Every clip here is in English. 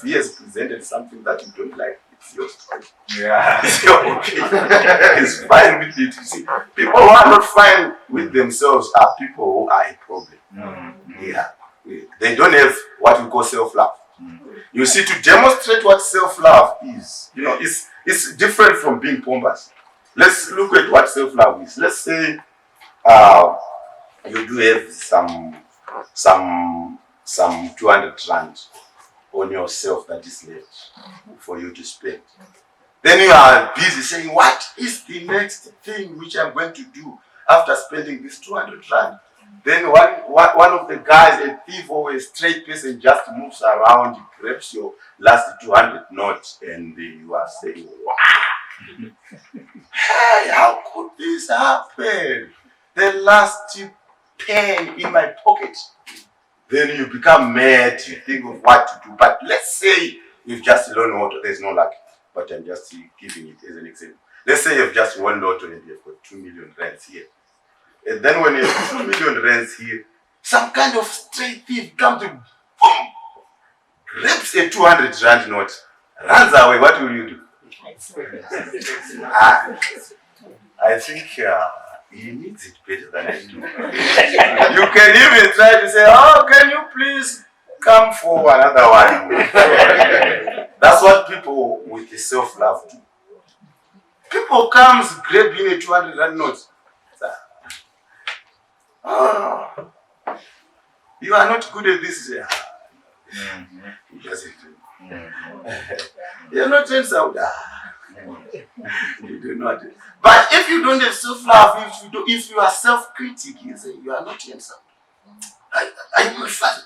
if he has presented something that you don't like, it's your story. Yeah. It's your opinion. He's fine with it. You see, people who are not fine with themselves are people who are a problem. Yeah. They don't have what we call self-love. You see, to demonstrate what self-love is, it's different from being pompous. Let's look at what self-love is. Let's say you do have some 200 rand on yourself that is left for you to spend. Then you are busy saying, what is the next thing which I'm going to do after spending this 200 rand? Then one of the guys, a thief or a straight person, just moves around, he grabs your last 200 notes, and you are saying, wow, hey, how could this happen? The last pen in my pocket. Then you become mad, you think of what to do. But let's say you've just won lotto, there's no luck, but I'm just giving it as an example. Let's say you've just won lotto and you've got 2 million rands here. And then when you have 2 million rands here, some kind of straight thief comes to boom, grabs a 200 rand note, runs away. What will you do? I think he needs it better than I do. You can even try to say, oh, can you please come for another one? That's what people with the self-love do. People comes grabbing a 200 rand note. Oh, you are not good at this. He doesn't do. You're not handsome. You do not. But if you don't have self-love, if you are self-critic, you say you are not handsome. Are you not fat?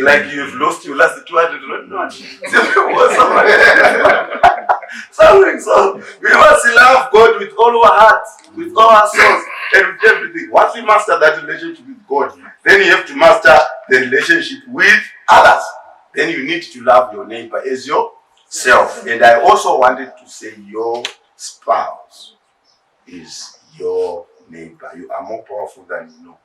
Like you've lost your last 200 not. So we must love God with all our hearts, with all our souls, and with everything. Once we master that relationship with God, then you have to master the relationship with others. Then you need to love your neighbor as yourself. And I also wanted to say your spouse is your neighbor. You are more powerful than you know,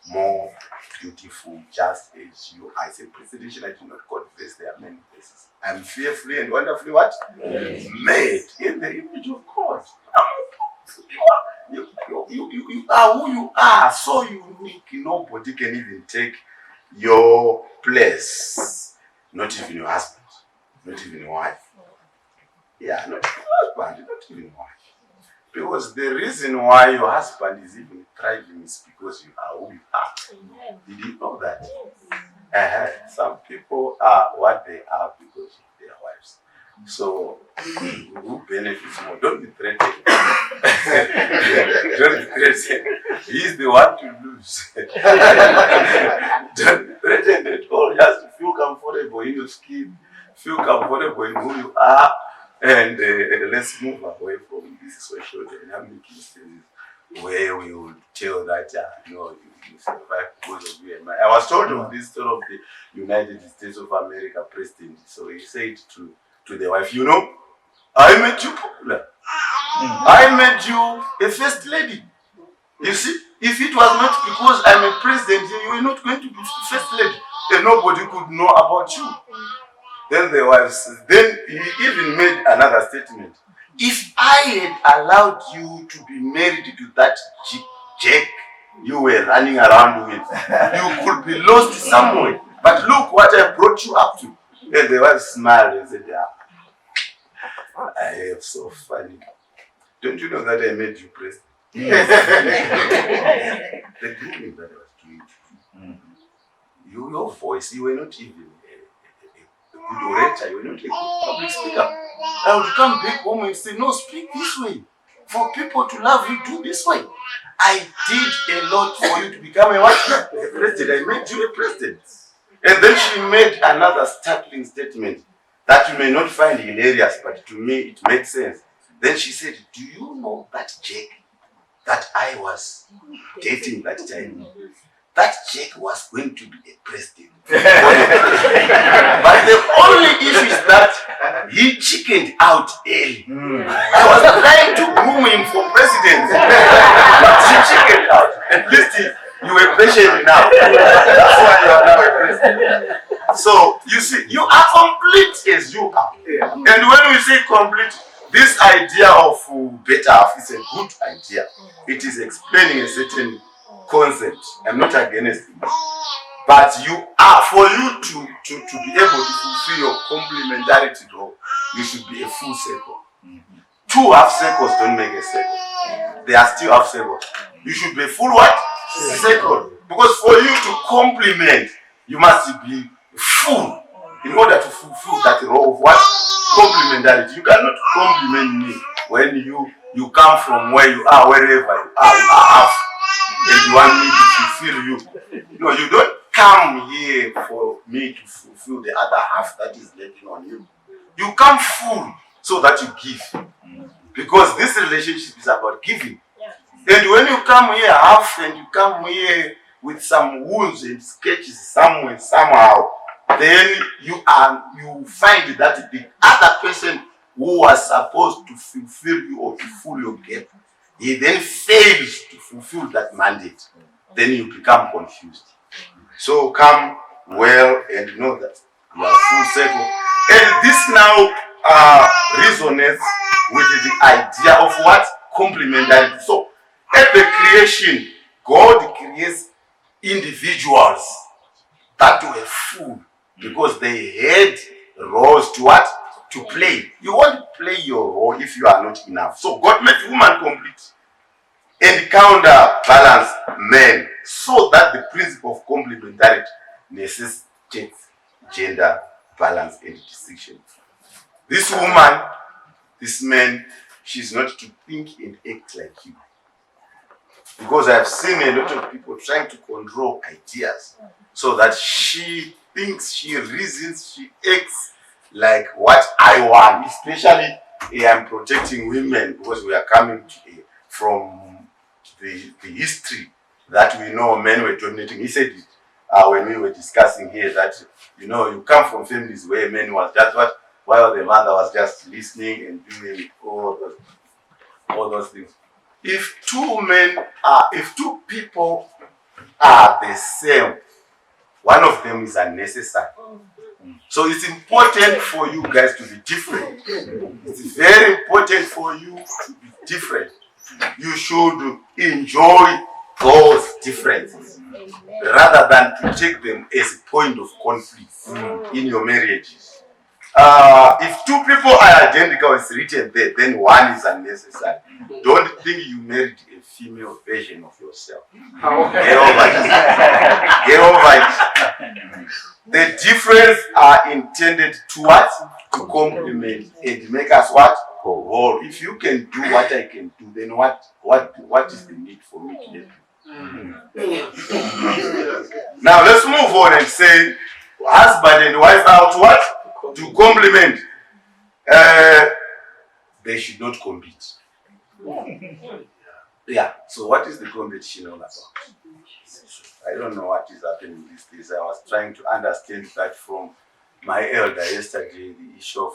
more beautiful, just as you are. I say presentation, I do not confess, there are many places. I'm fearfully and wonderfully what? Yes. Made in the image of God. You are who you are, so unique. Nobody can even take your place. Not even your husband, not even your wife. Yeah, not even your husband, not even your wife. Because the reason why your husband is even thriving is because you are who you are. Did you know that? Some people are what they are because of their wives. So, who benefits more? Don't be threatened. Don't be threatened. He's the one to lose. Don't be threatened at all. Just feel comfortable in your skin. Feel comfortable in who you are. And let's move away from this social dynamic instances where we will tell that, you survive because of you and I was told of this story of the United States of America president. So he said to the wife, I made you popular. I made you a first lady. You see, if it was not because I'm a president, you were not going to be first lady. And nobody could know about you. Then the wife, then he even made another statement. If I had allowed you to be married to that Jack you were running around with, you could be lost somewhere. But look what I brought you up to. Then the wife smiled and said, I am so funny. Don't you know that I made you president? Yes. The grooming that I was doing to you. Your voice, you were not even a good orator, you were not a good public speaker. I would come back home and say, no, speak this way. For people to love you, do this way. I did a lot for you to become a what? A president. I made you a president. And then she made another startling statement that you may not find hilarious, but to me it makes sense. Then she said, do you know that Jack that I was dating that time? That Jack was going to be a president. But the only issue is that he chickened out early. I was trying to groom him for president. But he chickened it out. At least you were patient enough. That's why you are now a president. So you see, you are complete as you are. Yeah. And when we say complete, this idea of better half is a good idea. It is explaining a certain concept. I'm not against it. But you are, for you to be able to fulfill your complementarity role, you should be a full circle. Two half circles don't make a circle. They are still half circles. You should be a full what? Circle. Because for you to complement, you must be full in order to fulfill that role of what? Complementarity. You cannot complement me when you come from where you are, wherever you are half, and you want me to fulfill you. No, you don't come here for me to fulfill the other half that is lacking on you. You come full so that you give. Because this relationship is about giving. And when you come here half and you come here with some wounds and sketches somewhere, somehow, then you find that the other person who was supposed to fulfill you or to fill your gap, he then fails to fulfill that mandate. Then you become confused. So come well and know that you are full circle. And this now resonates with the idea of what? Complementarity. So at the creation, God creates individuals that were full because they had roles to what? To play. You won't play your role if you are not enough. So God made woman complete and counterbalance men so that the principle of complementarity necessitates gender balance and distinction. This woman, this man, she's not to think and act like you. Because I've seen a lot of people trying to control ideas so that she thinks, she reasons, she acts like what I want. Especially, I'm protecting women because we are coming from the history that we know men were dominating. He said it when we were discussing here that, you come from families where men was just what, while the mother was just listening and doing all those things. If two people are the same, one of them is unnecessary. So it's important for you guys to be different. It's very important for you to be different. You should enjoy those differences rather than to take them as a point of conflict in your marriages. If two people are identical, it's written there, then one is unnecessary. Don't think you married a female version of yourself. Get over it. Get over it. The difference are intended to what? To complement and make us what? Whole. If you can do what I can do, then what is the need for me to help you? Now let's move on and say husband and wife are to what? To complement. They should not compete. Yeah. So what is the competition all about? I don't know what is happening these days. I was trying to understand that from my elder yesterday, the issue of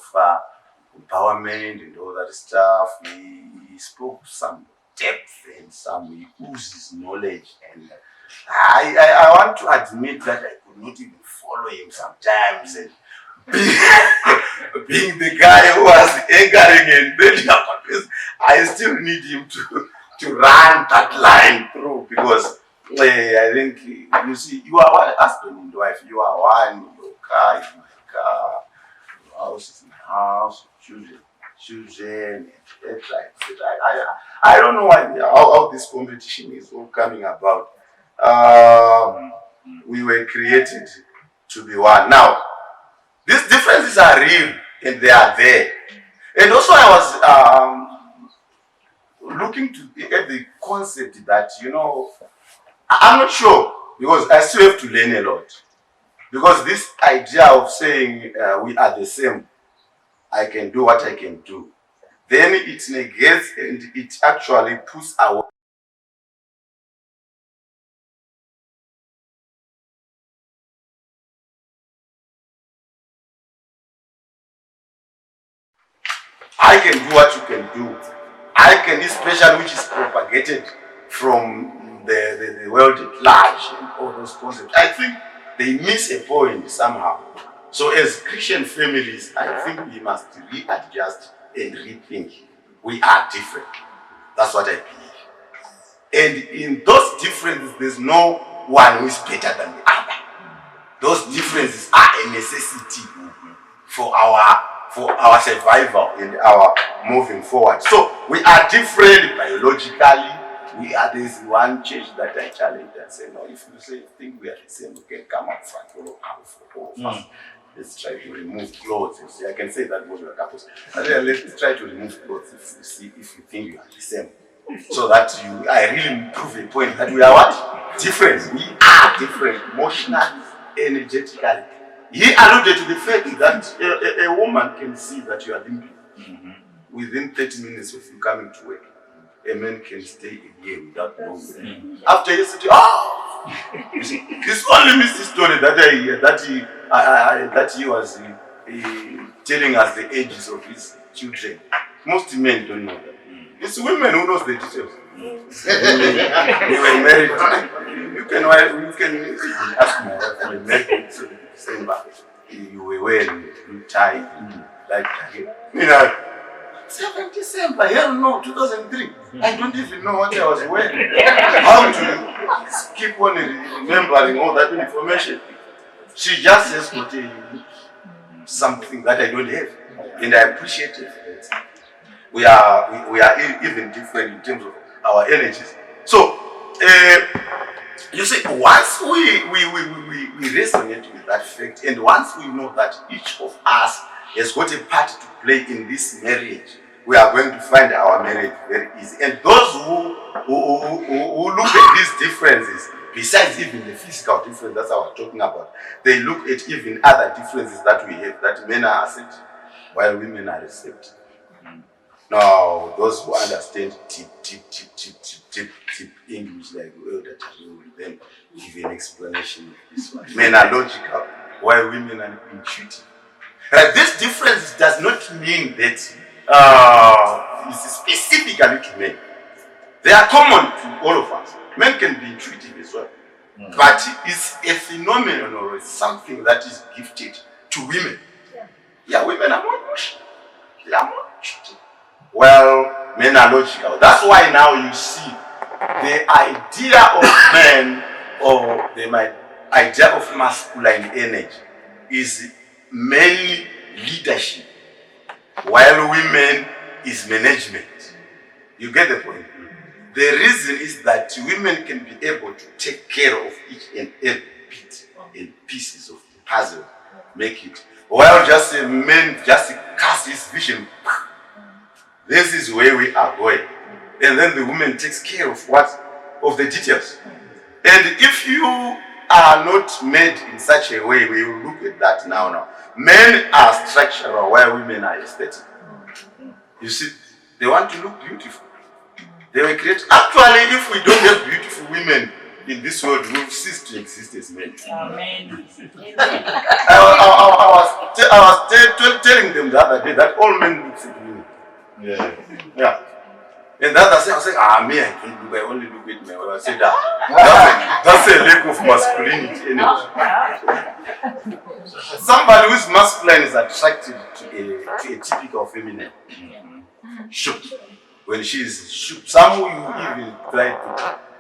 empowerment and all that stuff. He spoke some depth and he oozes knowledge. And I want to admit that I could not even follow him sometimes. And being the guy who was anchoring and building up on this, I still need him to run that line through because I think, you see, you are one husband and wife, you are one, your car is my car, your house is my house, children, etc. I don't know how this competition is all coming about. We were created to be one. Now, these differences are real and they are there. And also I was looking at the concept that, I'm not sure because I still have to learn a lot. Because this idea of saying we are the same, I can do what I can do, then it negates and it actually puts our I can do what you can do. I can, especially which is propagated from the world at large and all those concepts. I think they miss a point somehow. So as Christian families, I think we must readjust and rethink. We are different. That's what I believe. And in those differences, there's no one who is better than the other. Those differences are a necessity for our survival and our moving forward. So we are different biologically. There's one church that I challenge and say, no, if you think we are the same, we can come up front, all of us. Let's try to remove clothes. You see, I can say that most of the couples. Let's try to remove clothes if you think you are the same. So that I really prove a point that we are what? Different. We are different emotionally, energetically. He alluded to the fact that a woman can see that you are limping within 30 minutes of you coming to work. A man can stay a year without knowing. After yesterday, you see, it's only Mr. Story that I hear that he was telling us the ages of his children. Most men don't know that. It's women who knows the details. We were married. You can ask my wife. We were married to December. You were wearing blue tie, like 7th December. Hell no, 2003. I don't even know what I was wearing. How to keep on remembering all that information? She just says, something that I don't have, and I appreciate it. We are even different in terms of our energies. So you see, once we resonate with that fact, and once we know that each of us has got a part to play in this marriage, we are going to find our marriage very easy. And those who look at these differences, besides even the physical difference that I was talking about, they look at even other differences that we have, that men are accepting while women are receptive. Now, those who understand deep English, like that will then give an explanation of this one. Men are logical, while women are intuitive. This difference does not mean that it's specifically to men. They are common to all of us. Men can be intuitive as well. But it's a phenomenon or something that is gifted to women. Yeah, women are more emotional. They are more intuitive. Well, men are logical. That's why now you see the idea of men, or the idea of masculine energy, is mainly leadership, while women is management. You get the point? The reason is that women can be able to take care of each and every bit and pieces of the puzzle, make it, while just a man just cast his vision. This is where we are going. And then the woman takes care of the details. And if you are not made in such a way, we will look at that now. Men are structural while women are aesthetic. You see, they want to look beautiful. They were created. Actually, if we don't have beautiful women in this world, we will cease to exist as men. Amen. I was telling them the other day that all men look at women. Yeah. And the other I said, me, I don't look, I only look at my wife. I said, that's a lack of masculinity anyway. Somebody who is masculine is attracted to a typical feminine. Shoot. When she is shoot, some will even try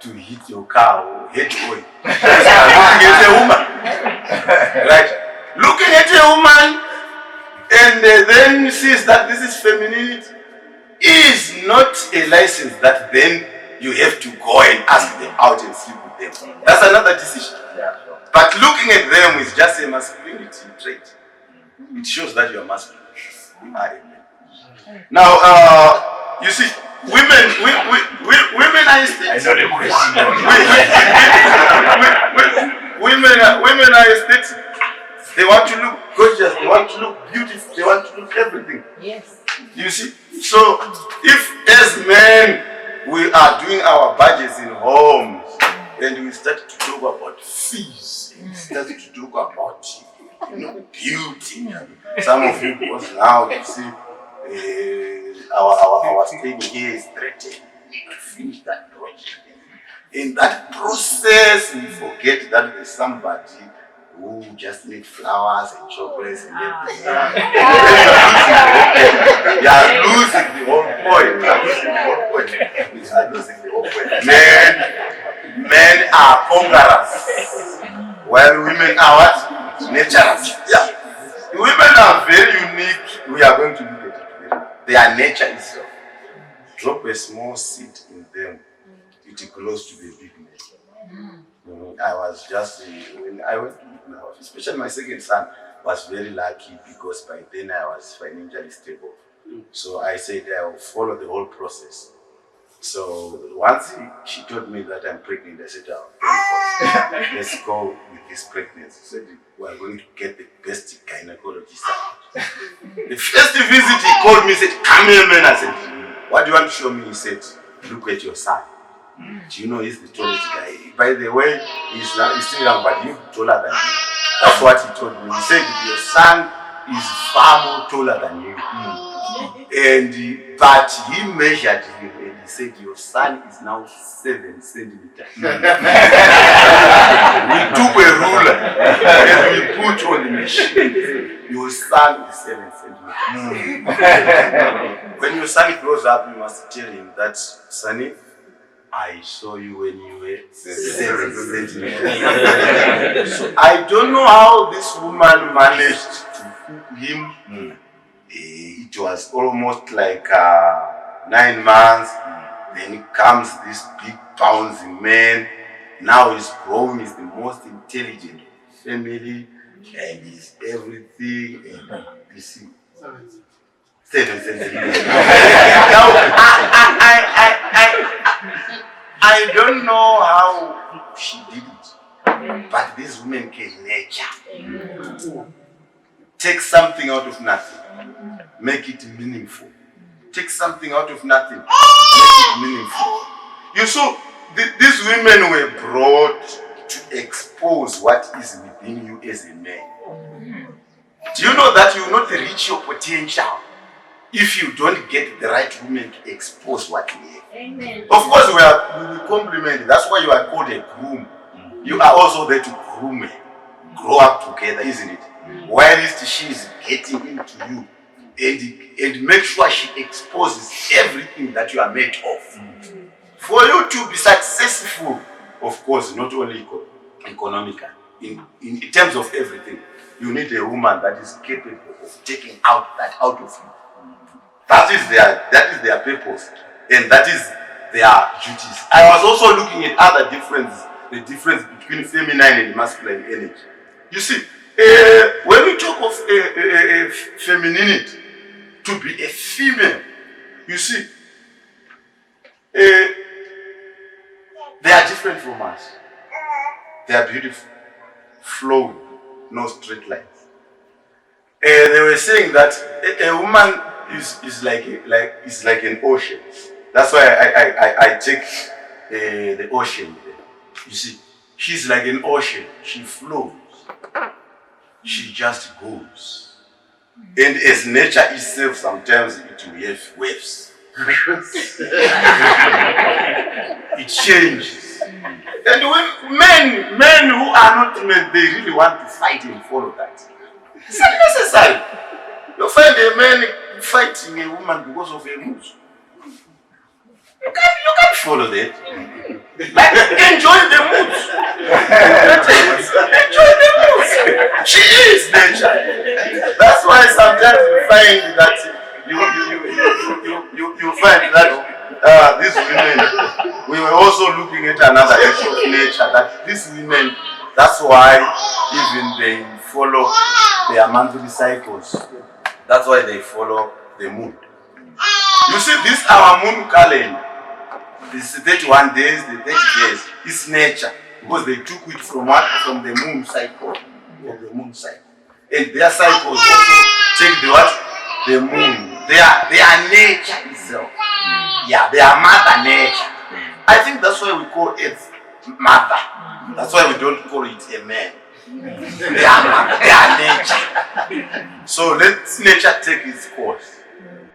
to hit your car or hit you. Looking at a woman. Right? Looking at a woman, and then sees that this is femininity, is not a license that then you have to go and ask them out and sleep with them. That's another decision. But looking at them is just a masculinity trait. It shows that you are masculine. You are a man. Now, you see, women are aesthetic. I know the question. Women are aesthetic. They want to look gorgeous. They want to look beautiful. They want to look everything. Yes. You see, so if as men we are doing our budgets in homes, and we start to talk about fees, we start to talk about beauty. Some of you, because now you see our staying here is threatened. Finish that project. In that process, we forget that there's somebody who just need flowers and chocolates and everything. You are losing the whole point. You are losing the whole point. Men are conquerors, while women are what? Naturalists. Yeah. The women are very unique. We are going to look at it. Their nature itself. Drop a small seed in them, it grows to be a big nature. I was just, when I went to my house, especially my second son, was very lucky because by then I was financially stable. So I said I will follow the whole process. So once she told me that I'm pregnant, I said, let's go with this pregnancy. She said, we are going to get the best gynecologist out. The first visit he called me, said, come here, man. I said, what do you want to show me? He said, look at your son. Do you know he's the tallest guy? By the way, he's still young, but he's taller than you. That's what he told me. He said, your son is far more taller than you. But he measured him and he said, your son is now 7 centimeters. We took a ruler and we put on the machine. Your son is 7 centimeters. When your son grows up, you must tell him that, Sonny, I saw you when you were 7 centimeters. So I don't know how this woman managed to cook him. It was almost like 9 months. Then comes this big bouncing man. Now he's growing, he's the most intelligent family, and he's everything. And you see, 7 centimeters. Now, I don't know how she did it, but this woman can nature. Take something out of nothing, make it meaningful. Take something out of nothing, make it meaningful. You saw, these women were brought to expose what is within you as a man. Do you know that you will not reach your potential if you don't get the right woman to expose what you have? Amen. Of course, we will compliment. That's why you are called a groom. You are also there to groom her. Grow up together, isn't it? Whilst she is getting into you and make sure she exposes everything that you are made of. For you to be successful, of course, not only economical, in terms of everything, you need a woman that is capable of taking that out of you. That is their purpose, and that is their duties. I was also looking at other differences, the difference between feminine and masculine energy. You see, when we talk of femininity, to be a female, you see, they are different from us. They are beautiful, flowing, no straight lines. They were saying that a woman is like an ocean. That's why I take the ocean there. You see, she's like an ocean. She flows. She just goes. And as nature itself, sometimes it will have waves. It changes. And when men who are not men, they really want to fight and follow that. It's unnecessary. You find a man fighting a woman because of a mood. You can't follow that. Like, enjoy the mood. Enjoy the mood. She is nature. That's why sometimes you find that you find that these women, we were also looking at another issue of nature, that these women, that's why even they follow their monthly cycles. That's why they follow the moon. You see, this our moon calendar. This 31 days, the 30 days, is nature. Because they took it from the moon cycle. From the moon cycle. And their cycles also take the what? The moon. They are nature itself. Yeah, they are mother nature. I think that's why we call it mother. That's why we don't call it a man. They are nature. So let nature take its course.